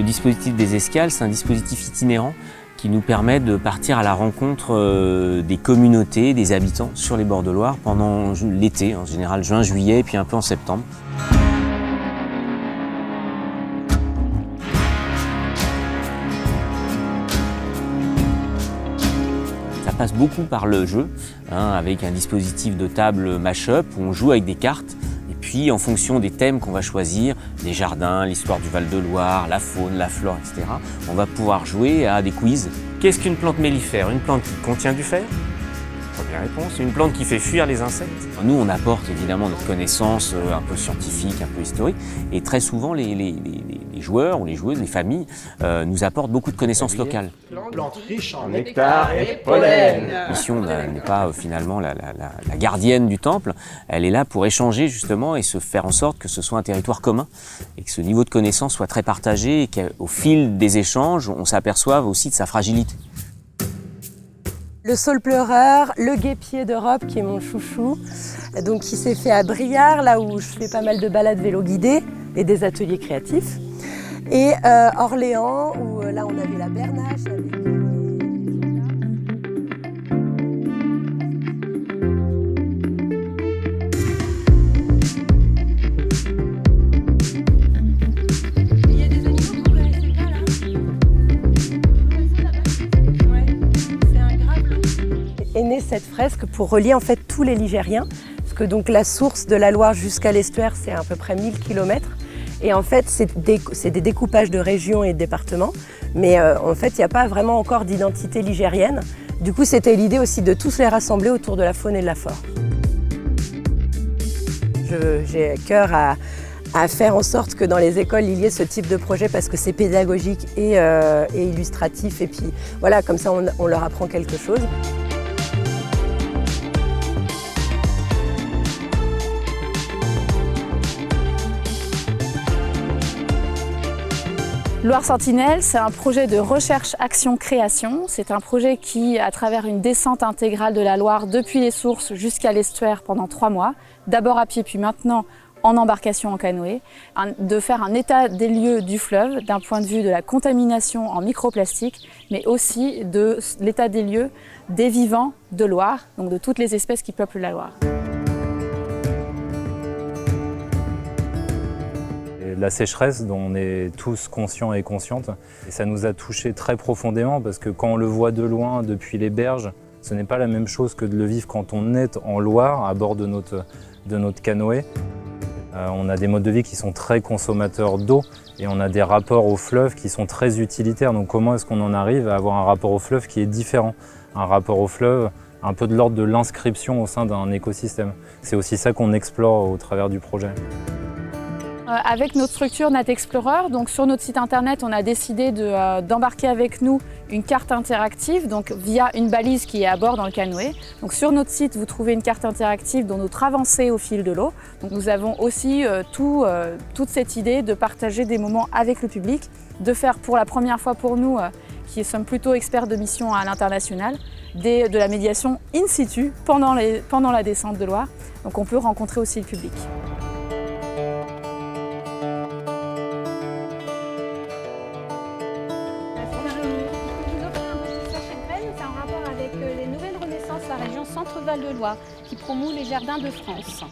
dispositif des escales, c'est un dispositif itinérant qui nous permet de partir à la rencontre des communautés, des habitants sur les bords de Loire pendant l'été, en général juin, juillet et puis un peu en septembre. Ça passe beaucoup par le jeu, avec un dispositif de table mash-up où on joue avec des cartes. Et puis en fonction des thèmes qu'on va choisir, les jardins, l'histoire du Val-de-Loire, la faune, la flore, etc., on va pouvoir jouer à des quiz. Qu'est-ce qu'une plante mellifère? Une plante qui contient du fer? Première réponse. Une plante qui fait fuir les insectes? Nous, on apporte évidemment notre connaissance un peu scientifique, un peu historique, et très souvent les joueurs ou les joueuses, les familles, nous apportent beaucoup de connaissances locales. Plante riche en nectar et pollen. La mission n'est pas finalement la gardienne du temple, elle est là pour échanger justement et se faire en sorte que ce soit un territoire commun et que ce niveau de connaissance soit très partagé et qu'au fil des échanges, on s'aperçoive aussi de sa fragilité. Le saule pleureur, le guêpier d'Europe qui est mon chouchou, donc qui s'est fait à Briare, là où je fais pas mal de balades vélo guidées et des ateliers créatifs. Et Orléans, où là on avait la bernache avec... Il y a des animaux que vous connaissez pas là? Ouais, c'est un gravelot. Est née cette fresque pour relier en fait tous les Ligériens, parce que donc la source de la Loire jusqu'à l'estuaire c'est à peu près 1000 km. Et en fait, c'est des découpages de régions et de départements, mais en fait, il n'y a pas vraiment encore d'identité ligérienne. Du coup, c'était l'idée aussi de tous les rassembler autour de la faune et de la flore. J'ai à cœur à faire en sorte que dans les écoles, il y ait ce type de projet parce que c'est pédagogique et illustratif. Et puis voilà, comme ça, on leur apprend quelque chose. Loire Sentinelle, c'est un projet de recherche, action, création. C'est un projet qui, à travers une descente intégrale de la Loire depuis les sources jusqu'à l'estuaire pendant 3 mois, d'abord à pied puis maintenant en embarcation en canoë, de faire un état des lieux du fleuve d'un point de vue de la contamination en microplastique, mais aussi de l'état des lieux des vivants de Loire, donc de toutes les espèces qui peuplent la Loire. La sécheresse dont on est tous conscients et conscientes. Et ça nous a touchés très profondément parce que quand on le voit de loin depuis les berges, ce n'est pas la même chose que de le vivre quand on est en Loire à bord de notre canoë. On a des modes de vie qui sont très consommateurs d'eau et on a des rapports au fleuve qui sont très utilitaires. Donc comment est-ce qu'on en arrive à avoir un rapport au fleuve qui est différent? Un rapport au fleuve un peu de l'ordre de l'inscription au sein d'un écosystème. C'est aussi ça qu'on explore au travers du projet. Avec notre structure Nat Explorer, donc sur notre site internet, on a décidé d'embarquer avec nous une carte interactive, donc via une balise qui est à bord dans le canoë. Donc sur notre site, vous trouvez une carte interactive dont notre avancée au fil de l'eau. Donc nous avons aussi toute cette idée de partager des moments avec le public, de faire pour la première fois pour nous, qui sommes plutôt experts de mission à l'international, de la médiation in situ pendant la descente de Loire. Donc on peut rencontrer aussi le public. Les nouvelles renaissances, la région Centre-Val de Loire, qui promeut les jardins de France.